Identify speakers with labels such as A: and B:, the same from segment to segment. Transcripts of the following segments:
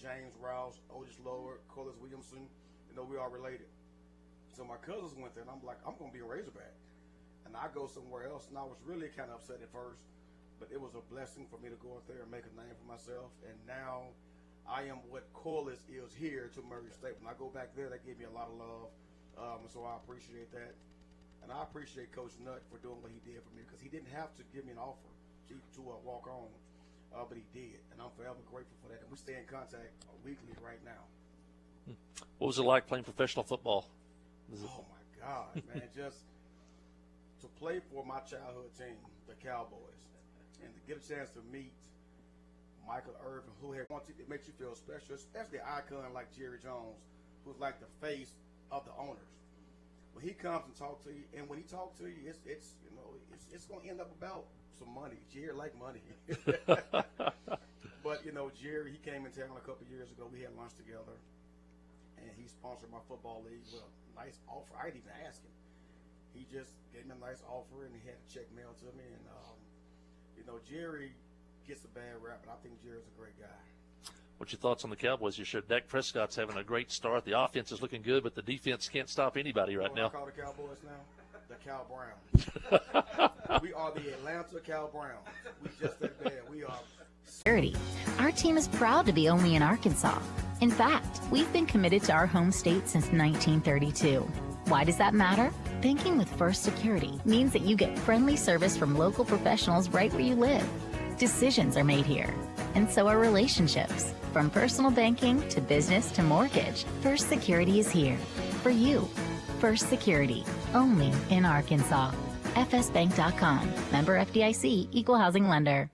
A: James Rouse, Otis Lower, Collis Williamson. You know, we are related. So my cousins went there, and I'm like, I'm going to be a Razorback. And I go somewhere else, and I was really kind of upset at first, but it was a blessing for me to go out there and make a name for myself. And now I am what Collis is here to Murray State. When I go back there, they gave me a lot of love, so I appreciate that. And I appreciate Coach Nutt for doing what he did for me, because he didn't have to give me an offer to walk on, but he did. And I'm forever grateful for that. And we stay in contact weekly right now.
B: What was it like playing professional football?
A: Oh, my God, man. Just to play for my childhood team, the Cowboys, and to get a chance to meet Michael Irvin, it makes you feel special, especially an icon like Jerry Jones, who's like the face of the owners. When he comes and talks to you, and when he talks to you, it's going to end up about some money. Jerry like money. But, Jerry, he came in town a couple years ago. We had lunch together, and he sponsored my football league with a nice offer. I didn't even ask him. He just gave me a nice offer, and he had a check mailed to me. And, Jerry gets a bad rap, but I think Jerry's a great guy.
B: What's your thoughts on the Cowboys? You sure Dak Prescott's having a great start. The offense is looking good, but the defense can't stop anybody right now.
A: I call the Cowboys now? The Cow Browns. We are the Atlanta Cow Browns. We just that bad. We are.
C: Our team is proud to be only in Arkansas. In fact, we've been committed to our home state since 1932. Why does that matter? Banking with First Security means that you get friendly service from local professionals right where you live. Decisions are made here, and so are relationships. From personal banking to business to mortgage, First Security is here for you. First Security, only in Arkansas. FSBank.com. Member FDIC, Equal Housing Lender.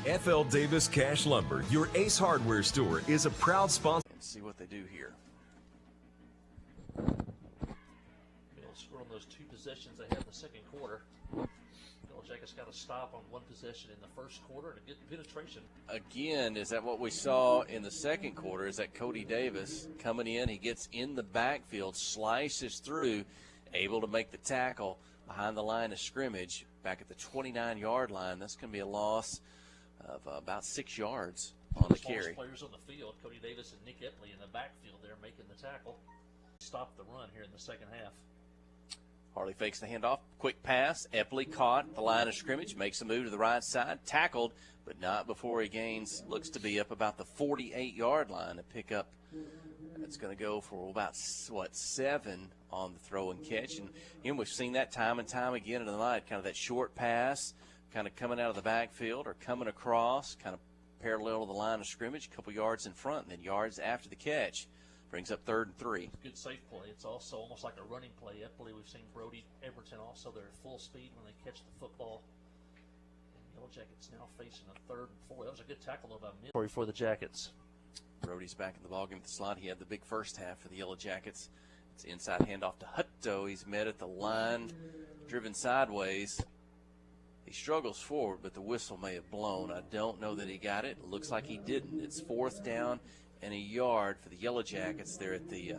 D: FL Davis Cash Lumber, your Ace Hardware store, is a proud sponsor.
E: And see what they do here.
B: They'll score on those two possessions they had in the second quarter. Jackets got a stop on one possession in the first quarter and a good penetration.
E: Again, is that what we saw in the second quarter? Is that Cody Davis coming in? He gets in the backfield, slices through, able to make the tackle behind the line of scrimmage back at the 29-yard line. That's going to be a loss of about 6 yards on the carry.
B: Players on the field, Cody Davis and Nick Epley in the backfield there making the tackle. Stop the run here in the second half.
E: Harley fakes the handoff, quick pass. Epley caught at the line of scrimmage, makes a move to the right side, tackled, but not before he gains, looks to be up about the 48-yard line to pick up. It's going to go for about, 7 on the throw and catch. And we've seen that time and time again in the night, kind of that short pass, kind of coming out of the backfield or coming across, kind of parallel to the line of scrimmage, a couple yards in front, and then yards after the catch. Brings up 3rd and 3.
B: Good safe play. It's also almost like a running play. Epley, we've seen Brody Everton also. They're at full speed when they catch the football. And Yellow Jackets now facing a 3rd and 4. That was a good tackle by Miller for the Jackets.
E: Brody's back in the ballgame at the slot. He had the big first half for the Yellow Jackets. It's inside handoff to Hutto. He's met at the line, driven sideways. He struggles forward, but the whistle may have blown. I don't know that he got it. It looks like he didn't. It's 4th down and a yard for the Yellow Jackets. They're at the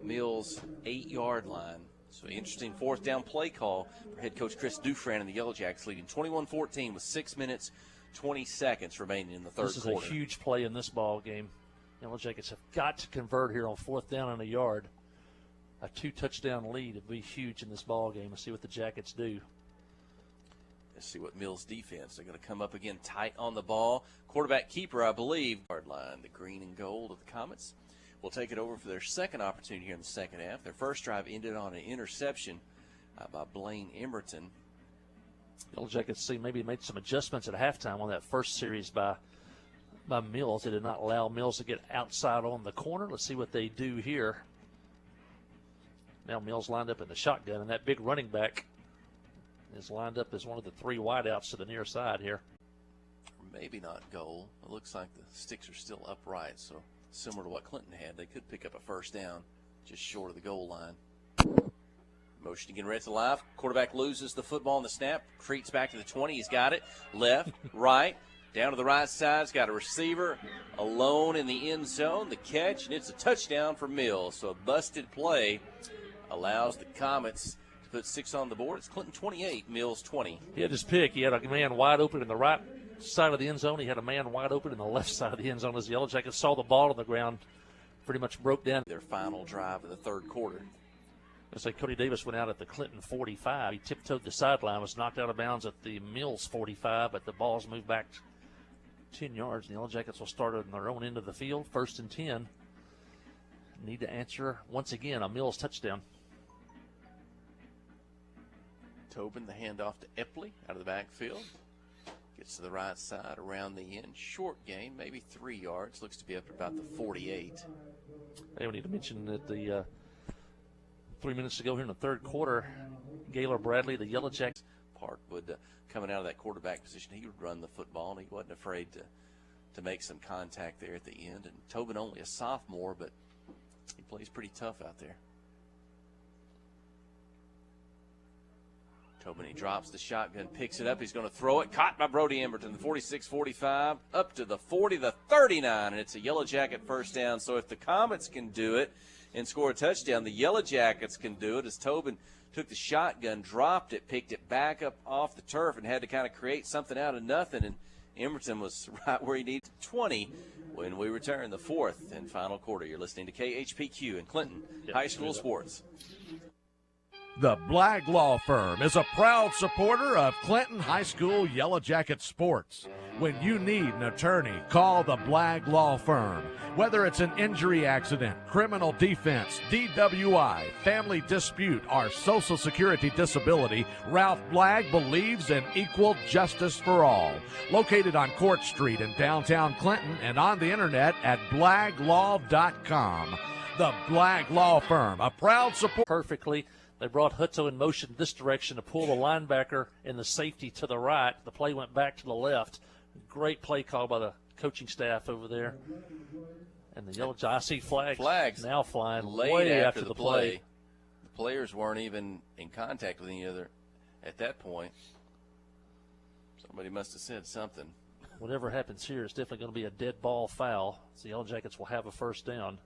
E: Mills 8-yard line. So interesting 4th down play call for head coach Chris Dufran and the Yellow Jackets, leading 21-14 with 6 minutes, 20 seconds remaining in the third quarter.
B: This is a huge play in this ball game. Yellow Jackets have got to convert here on 4th down and a yard. A 2-touchdown lead would be huge in this ball game. Let's see what the Jackets do.
E: Let's see what Mills defense. They're going to come up again tight on the ball. Quarterback keeper, I believe. Hard line, the green and gold of the Comets will take it over for their second opportunity here in the second half. Their first drive ended on an interception by Blaine Emerton.
B: Yellow Jackets see maybe made some adjustments at halftime on that first series by Mills. They did not allow Mills to get outside on the corner. Let's see what they do here. Now Mills lined up in the shotgun, and that big running back is lined up as one of the 3 wideouts to the near side here.
E: Maybe not goal. It looks like the sticks are still upright, so similar to what Clinton had. They could pick up a first down just short of the goal line. Motion again, ready to live. Quarterback loses the football on the snap. Treats back to the 20. He's got it. Left, right, down to the right side. He's got a receiver alone in the end zone. The catch, and it's a touchdown for Mills. So a busted play allows the Comets to put 6 on the board. It's Clinton 28, Mills 20.
B: He had his pick. He had a man wide open in the right side of the end zone. He had a man wide open in the left side of the end zone as the Yellow Jackets saw the ball on the ground, pretty much broke down.
E: Their final drive of the third quarter.
B: I say Cody Davis went out at the Clinton 45. He tiptoed the sideline, was knocked out of bounds at the Mills 45, but the ball's moved back 10 yards. The Yellow Jackets will start on their own end of the field, 1st and 10. Need to answer, once again, a Mills touchdown.
E: Tobin, the handoff to Epley out of the backfield. Gets to the right side around the end. Short gain, maybe 3 yards. Looks to be up to about the 48.
B: Hey, we need to mention that the 3 minutes to go here in the third quarter, Gaylor Bradley, the Yellow Jackets.
E: Park would, coming out of that quarterback position, he would run the football, and he wasn't afraid to make some contact there at the end. And Tobin only a sophomore, but he plays pretty tough out there. Tobin, he drops the shotgun, picks it up. He's going to throw it. Caught by Brody Emberton, the 46-45, up to the 40, the 39, and it's a Yellow Jacket first down. So if the Comets can do it and score a touchdown, the Yellow Jackets can do it, as Tobin took the shotgun, dropped it, picked it back up off the turf, and had to kind of create something out of nothing. And Emberton was right where he needed 20 when we return the fourth and final quarter. You're listening to KHPQ in Clinton High School Sports.
F: The Blagg Law Firm is a proud supporter of Clinton High School Yellow Jacket sports. When you need an attorney, call the Blagg Law Firm. Whether it's an injury accident, criminal defense, DWI, family dispute, or Social Security disability, Ralph Blagg believes in equal justice for all. Located on Court Street in downtown Clinton and on the internet at blagglaw.com. The Blagg Law Firm, a proud supporter.
B: Perfectly. They brought Hutto in motion this direction to pull the linebacker and the safety to the right. The play went back to the left. Great play call by the coaching staff over there. And the Yellow Jackets, I see flags now flying
E: late
B: way
E: after
B: the
E: the play. The players weren't even in contact with any other at that point. Somebody must have said something.
B: Whatever happens here is definitely going to be a dead ball foul. So the Yellow Jackets will have a first down.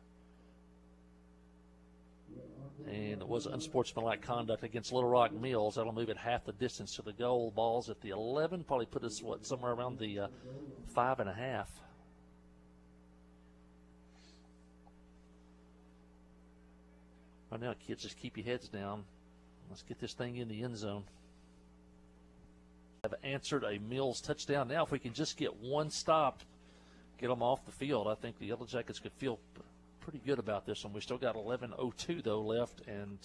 B: And it was unsportsmanlike conduct against Little Rock Mills. That'll move it half the distance to the goal. Ball's at the 11. Probably put us, somewhere around the 5.5. Right now, kids, just keep your heads down. Let's get this thing in the end zone. Have answered a Mills touchdown. Now, if we can just get one stop, get them off the field, I think the Yellow Jackets could feel pretty good about this one. We still got 11:02 though left, and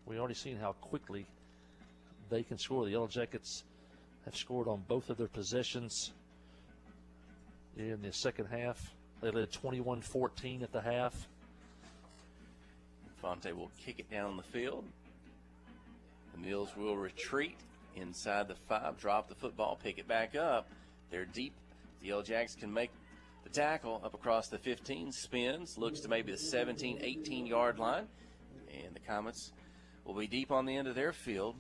B: we already seen how quickly they can score. The Yellow Jackets have scored on both of their possessions in the second half. They led 21-14 at the half.
E: Fonte will kick it down the field. The Mills will retreat inside the 5, drop the football, pick it back up. They're deep. The Yellow Jackets can make the tackle up across the 15, spins, looks to maybe the 17, 18-yard line. And the Comets will be deep on the end of their field,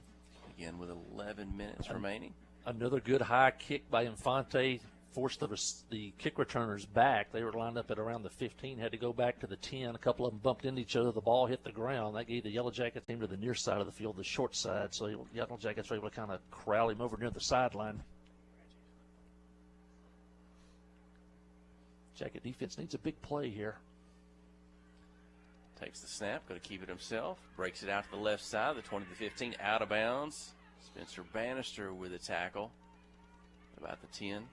E: again with 11 minutes remaining.
B: Another good high kick by Infante forced the kick returners back. They were lined up at around the 15, had to go back to the 10. A couple of them bumped into each other. The ball hit the ground. That gave the Yellow Jacket team to the near side of the field, the short side. So the Yellow Jackets were able to kind of corral him over near the sideline. Jacket defense needs a big play here.
E: Takes the snap, going to keep it himself. Breaks it out to the left side, the 20 to 15, out of bounds. Spencer Bannister with a tackle, about the 10.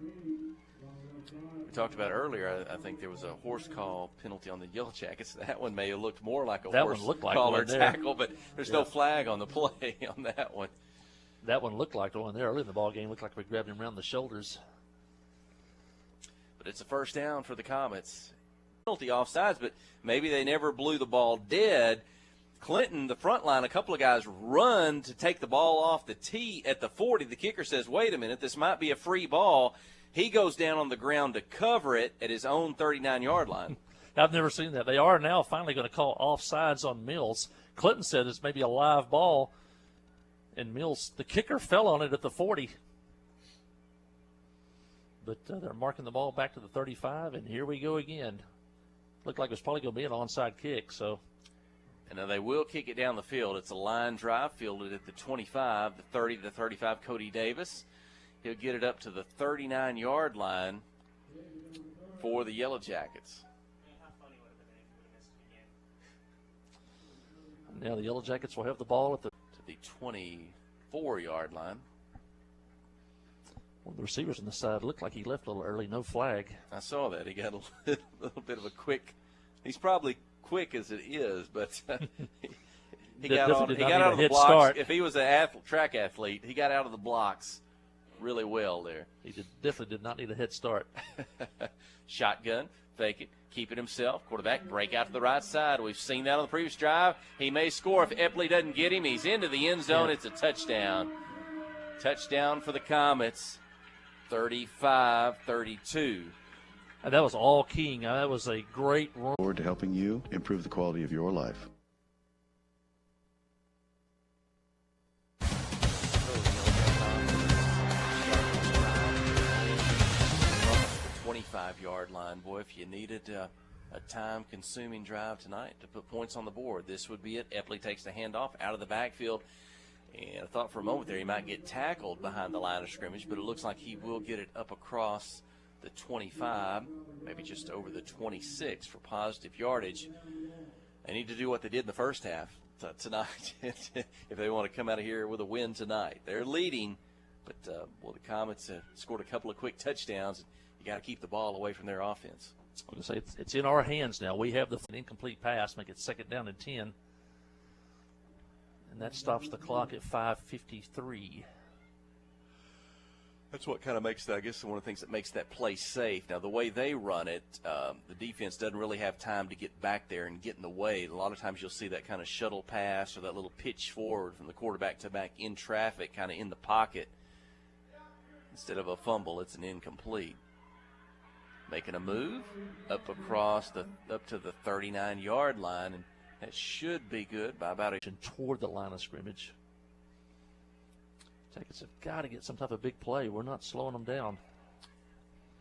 E: We talked about earlier, I think there was a horse call penalty on the Yellow Jackets. That one may have looked more like a horse call or tackle, but there's no flag on the play on that one.
B: That one looked like the one there early in the ball game. Looked like we grabbed him around the shoulders.
E: It's a first down for the Comets. Penalty offsides, but maybe they never blew the ball dead. Clinton, the front line, a couple of guys run to take the ball off the tee at the 40. The kicker says, wait a minute, this might be a free ball. He goes down on the ground to cover it at his own 39-yard line.
B: I've never seen that. They are now finally going to call offsides on Mills. Clinton said it's maybe a live ball, and Mills, the kicker fell on it at the 40. But they're marking the ball back to the 35, and here we go again. Looked like it was probably going to be an onside kick. So,
E: and now they will kick it down the field. It's a line drive fielded at the 25, the 30 to the 35. Cody Davis. He'll get it up to the 39-yard line for the Yellow Jackets.
B: Now the Yellow Jackets will have the ball at the
E: 24-yard line.
B: One of the receivers on the side looked like he left a little early, no flag.
E: I saw that. He got a little bit of a quick. He's probably quick as it is, but he got out of the blocks.
B: Start.
E: If he was an track athlete, he got out of the blocks really well there.
B: He definitely did not need a head start.
E: Shotgun, fake it, keep it himself. Quarterback, break out to the right side. We've seen that on the previous drive. He may score if Epley doesn't get him. He's into the end zone. Yeah. It's a touchdown. Touchdown for the Comets, 35-32.
B: And that was all King. That was a great run.
G: Forward to helping you improve the quality of your life.
E: 25-yard line. Boy, if you needed a time-consuming drive tonight to put points on the board, this would be it. Epley takes the handoff out of the backfield, and I thought for a moment there he might get tackled behind the line of scrimmage, but it looks like he will get it up across the 25, maybe just over the 26 for positive yardage. They need to do what they did in the first half tonight if they want to come out of here with a win tonight. They're leading, but the Comets scored a couple of quick touchdowns. You got to keep the ball away from their offense.
B: I was going to say, it's in our hands now. We have the incomplete pass, make it 2nd down and 10. And that stops the clock at 5:53.
E: That's what kind of makes that, I guess, one of the things that makes that play safe. Now, the way they run it, the defense doesn't really have time to get back there and get in the way. A lot of times you'll see that kind of shuttle pass or that little pitch forward from the quarterback to back in traffic, kind of in the pocket. Instead of a fumble, it's an incomplete. Making a move up to the 39-yard line, and that should be good by about
B: toward the line of scrimmage. Jackets have got to get some type of big play. We're not slowing them down.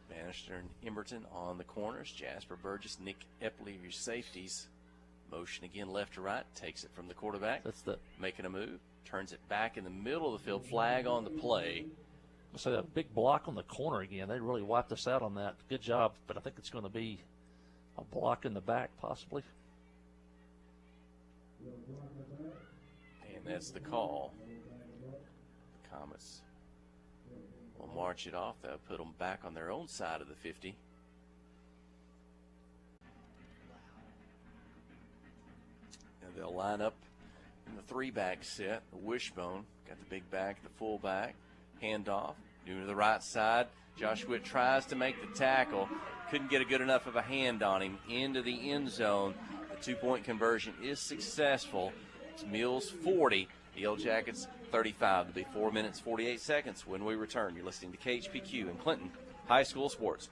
E: Bannister and Emberton on the corners. Jasper Burgess, Nick Epley, your safeties. Motion again left to right. Takes it from the quarterback. Making a move. Turns it back in the middle of the field. Flag on the play.
B: So that big block on the corner again. They really wiped us out on that. Good job, but I think it's going to be a block in the back possibly.
E: And that's the call. The Comets will march it off. They'll put them back on their own side of the 50. And they'll line up in the 3-back set. The wishbone. Got the big back, the full back. Handoff, doing to the right side. Joshua tries to make the tackle. Couldn't get a good enough of a hand on him. Into the end zone. The 2-point conversion is successful. It's Mills 40, the Yellow Jackets 35. It'll be 4 minutes, 48 seconds when we return. You're listening to KHPQ in Clinton High School Sports.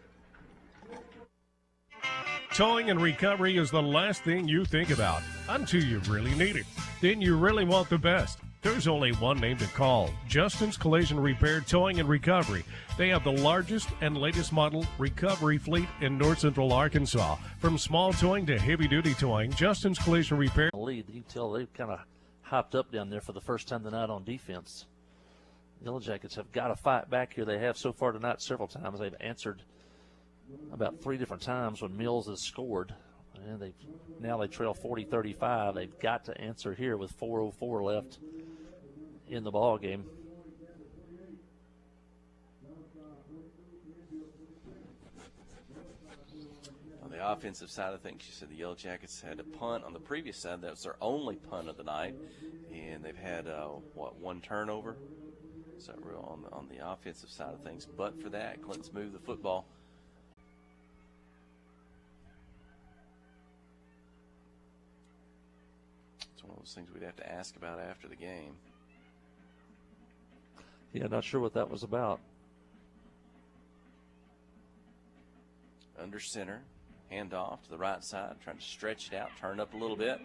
H: Towing and recovery is the last thing you think about until you really need it. Then you really want the best. There's only one name to call, Justin's Collision Repair Towing and Recovery. They have the largest and latest model recovery fleet in North Central Arkansas. From small towing to heavy-duty towing, Justin's Collision Repair.
B: Lead, you can tell they've kind of hopped up down there for the first time tonight on defense. The Yellow Jackets have got to fight back here. They have so far tonight several times. They've answered about 3 different times when Mills has scored. And they trail 40-35. They've got to answer here with 4:04 left in the ball game.
E: On the offensive side of things, you said the Yellow Jackets had a punt on the previous side. That was their only punt of the night, and they've had one turnover. So real on the offensive side of things. But for that, Clinton's moved the football. It's one of those things we'd have to ask about after the game.
B: Yeah, not sure what that was about.
E: Under center, hand off to the right side, trying to stretch it out, turn up a little bit.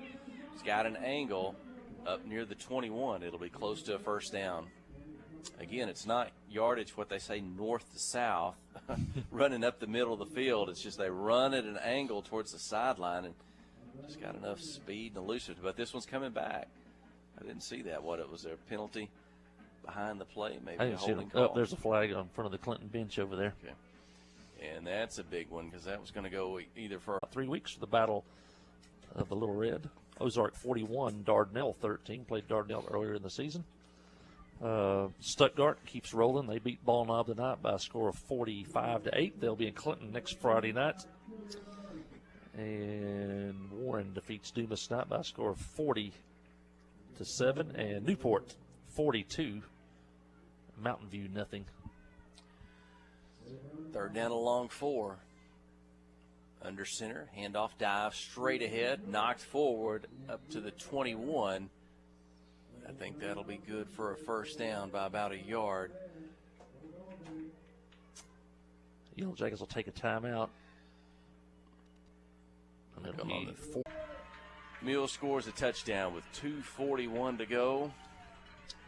E: He's got an angle up near the 21. It'll be close to a first down. Again, it's not yardage, what they say, north to south, running up the middle of the field. It's just they run at an angle towards the sideline and just got enough speed and elusive. But this one's coming back. I didn't see that. What, it was a penalty behind the play, maybe
B: I
E: a
B: didn't see
E: holding
B: it.
E: call.
B: Oh, there's a flag on front of the Clinton bench over there.
E: Okay. And that's a big one because that was going to go either for
B: 3 weeks for the Battle of the Little Red. Ozark 41, Dardanelle 13. Played Dardanelle earlier in the season. Stuttgart keeps rolling. They beat Ball Knob tonight by a score of 45-8. They'll be in Clinton next Friday night. And Warren defeats Dumas tonight by a score of 40-7. And Newport 42. Mountain View nothing.
E: third down along 4. Under center, handoff dive straight ahead, knocked forward up to the 21. I think that'll be good for a first down by about a yard.
B: Yellow Jackets will take a timeout. And it'll
E: Come
B: be
E: on. Mills scores a touchdown with 2:41 to go,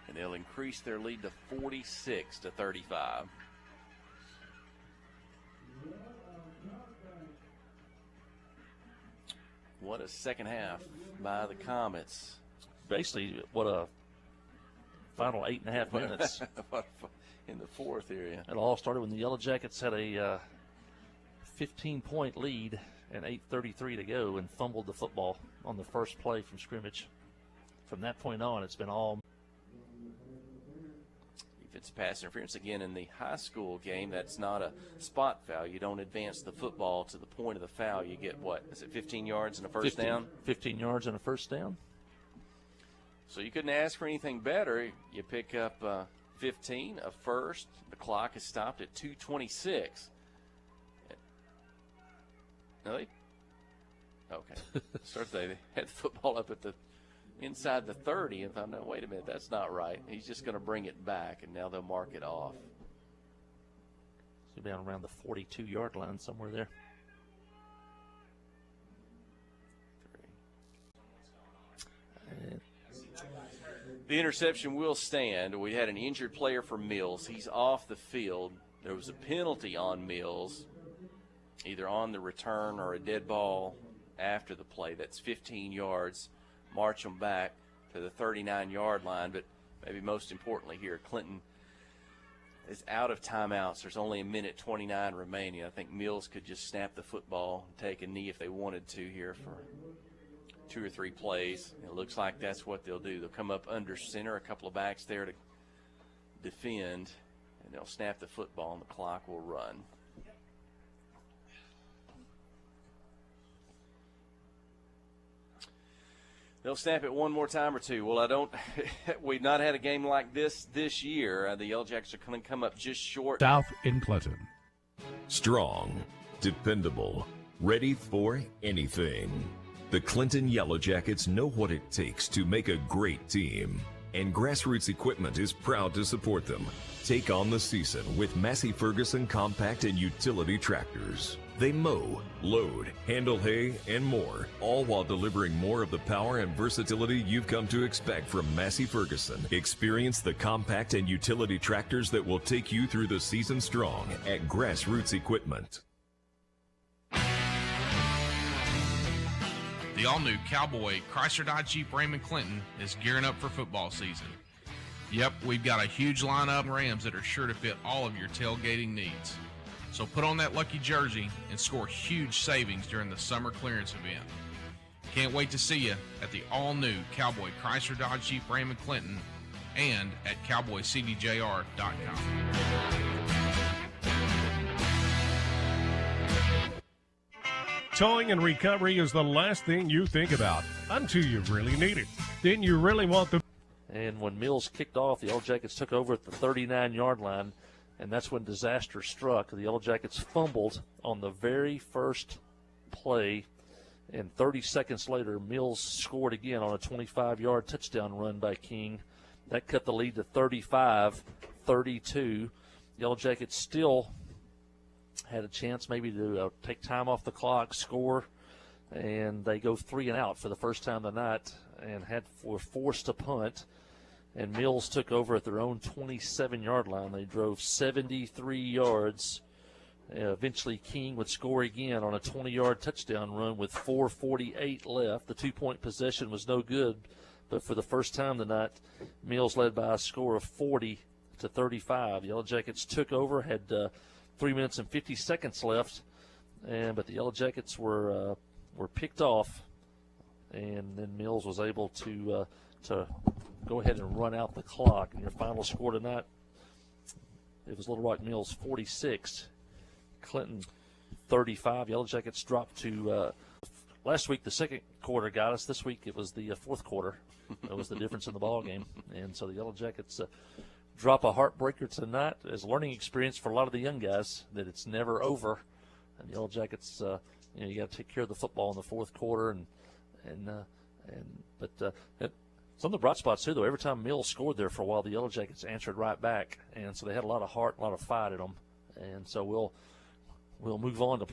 E: and they'll increase their lead to 46-35. What a second half by the Comets.
B: basically what a final 8.5 minutes.
E: In the fourth area.
B: It all started when the Yellow Jackets had a 15-point lead and 8:33 to go and fumbled the football on the first play from scrimmage. From that point on, it's been all.
E: If it's pass interference again in the high school game, that's not a spot foul. You don't advance the football to the point of the foul. You get what? Is it 15 yards and a first down?
B: 15 yards and a first down.
E: So you couldn't ask for anything better. You pick up 15, a first. The clock is stopped at 2:26. Really? Okay. They had the football up at the inside the 30, and thought, no, wait a minute, that's not right. He's just going to bring it back, and now they'll mark it off.
B: So down around the 42-yard line somewhere there.
E: The interception will stand. We had an injured player for Mills. He's off the field. There was a penalty on Mills, either on the return or a dead ball after the play. That's 15 yards. March them back to the 39-yard line. But maybe most importantly here, Clinton is out of timeouts. There's only 1:29 remaining. I think Mills could just snap the football and take a knee if they wanted to here for 2 or 3 plays. It looks like that's what they'll do. They'll come up under center, a couple of backs there to defend, and they'll snap the football, and the clock will run. They'll snap it one more time or two. Well, we've not had a game like this year. The Yellow Jackets are going to come up just short.
I: South in Clinton.
D: Strong, dependable, ready for anything. The Clinton Yellow Jackets know what it takes to make a great team, and Grassroots Equipment is proud to support them. Take on the season with Massey Ferguson compact and utility tractors. They mow, load, handle hay, and more, all while delivering more of the power and versatility you've come to expect from Massey Ferguson. Experience the compact and utility tractors that will take you through the season strong at Grassroots Equipment.
J: The all-new Cowboy Chrysler Dodge Jeep Ram in Clinton is gearing up for football season. Yep, we've got a huge lineup of Rams that are sure to fit all of your tailgating needs. So put on that lucky jersey and score huge savings during the summer clearance event. Can't wait to see you at the all-new Cowboy Chrysler Dodge Jeep Ram in Clinton and at cowboycdjr.com.
H: Towing and recovery is the last thing you think about until you really need it. Then you really want the.
B: And when Mills kicked off, the Yellow Jackets took over at the 39-yard line, and that's when disaster struck. The Yellow Jackets fumbled on the very first play, and 30 seconds later, Mills scored again on a 25-yard touchdown run by King. That cut the lead to 35-32. Yellow Jackets still had a chance maybe to take time off the clock, score, and they go 3 and out for the first time tonight and were forced to punt. And Mills took over at their own 27-yard line. They drove 73 yards. Eventually, King would score again on a 20-yard touchdown run with 4:48 left. The 2-point possession was no good, But for the first time tonight, Mills led by a score of 40-35. Yellow Jackets took over, had 3 minutes and 50 seconds left, but the Yellow Jackets were picked off, and then Mills was able to go ahead and run out the clock. And your final score tonight, it was Little Rock Mills 46, Clinton 35. Yellow Jackets dropped to last week the second quarter got us. This week it was the fourth quarter. That was the difference in the ball game. And so the Yellow Jackets drop a heartbreaker tonight as a learning experience for a lot of the young guys that it's never over. And the Yellow Jackets, you got to take care of the football in the fourth quarter. But some of the bright spots too, though. Every time Mills scored there for a while, the Yellow Jackets answered right back, and so they had a lot of heart, a lot of fight in them. And so we'll move on to play